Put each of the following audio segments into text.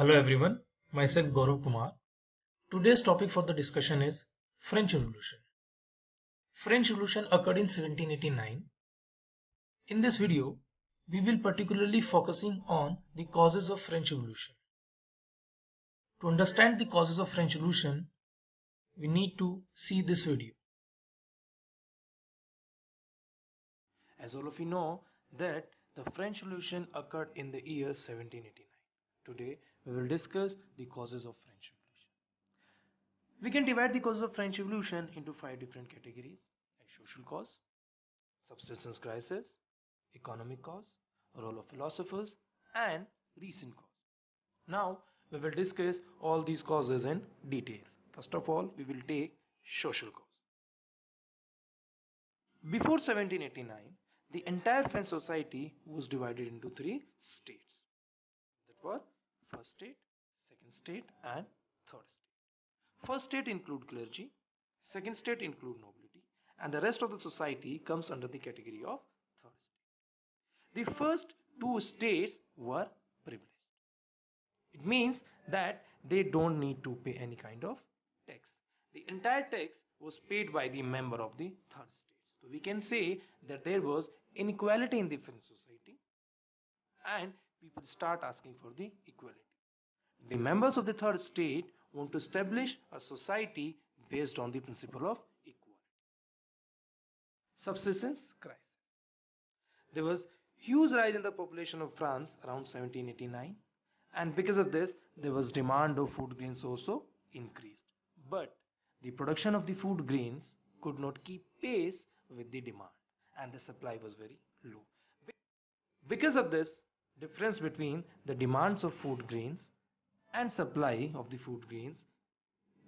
Hello everyone, myself Gaurav Kumar. Today's topic for the discussion is French Revolution. French Revolution occurred in 1789. In this video, we will particularly focusing on the causes of French Revolution. To understand the causes of French Revolution, we need to see this video. As all of you know that the French Revolution occurred in the year 1789. Today, we will discuss the causes of French Revolution. We can divide the causes of French Revolution into 5 different categories like social cause, subsistence crisis, economic cause, role of philosophers, and recent cause. Now, we will discuss all these causes in detail. First of all, we will take social cause. Before 1789, the entire French society was divided into three states. That were first state, second state, and third state. First state include clergy, second state include nobility, and the rest of the society comes under the category of third state. The first two states were privileged. It means that they don't need to pay any kind of tax. The entire tax was paid by the member of the third state. So we can say that there was inequality in the French society and people start asking for the equality. The members of the third state want to establish a society based on the principle of equality. Subsistence crisis. There was huge rise in the population of France around 1789, and because of this there was demand of food grains also increased. But the production of the food grains could not keep pace with the demand and the supply was very low. Because of this difference between the demands of food grains and supply of the food grains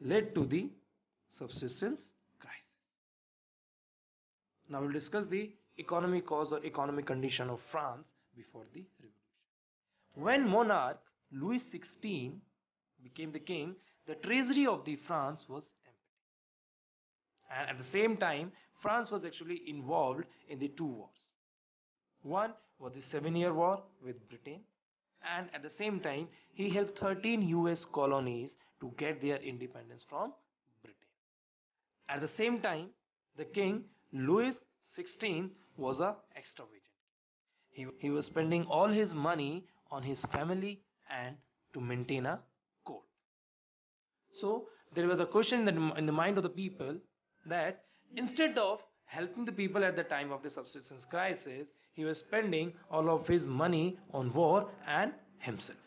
led to the subsistence crisis. Now we'll discuss the economic cause or economic condition of France before the revolution. When monarch Louis XVI became the king, the treasury of the France was empty. And at the same time, France was actually involved in the two wars. One was the 7-Year War with Britain, and at the same time, he helped 13 US colonies to get their independence from Britain. At the same time, the king Louis XVI was a extravagant. He was spending all his money on his family and to maintain a court. So there was a question in the mind of the people that instead of helping the people at the time of the subsistence crisis, he was spending all of his money on war and himself.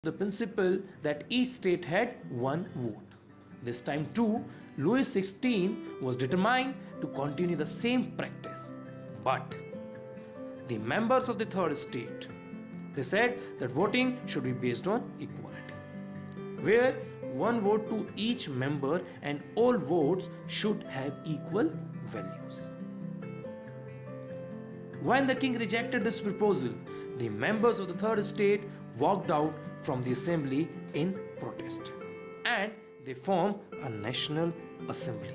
the principle that each state had one vote. This time too, Louis XVI was determined to continue the same practice. But the members of the third state, they said that voting should be based on equality, where one vote to each member and all votes should have equal values. When the king rejected this proposal, the members of the third estate walked out from the assembly in protest and they formed a national assembly.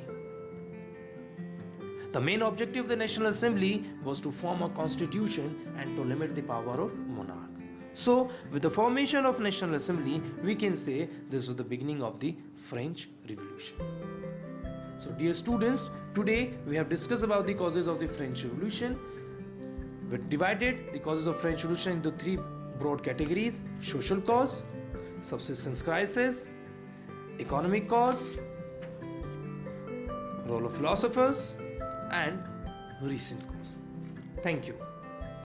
The main objective of the National Assembly was to form a constitution and to limit the power of monarch. So, with the formation of National Assembly, we can say this was the beginning of the French Revolution. So, dear students, today we have discussed about the causes of the French Revolution. We divided the causes of French Revolution into three broad categories: social cause, subsistence crisis, economic cause, role of philosophers, and recent cause. Thank you.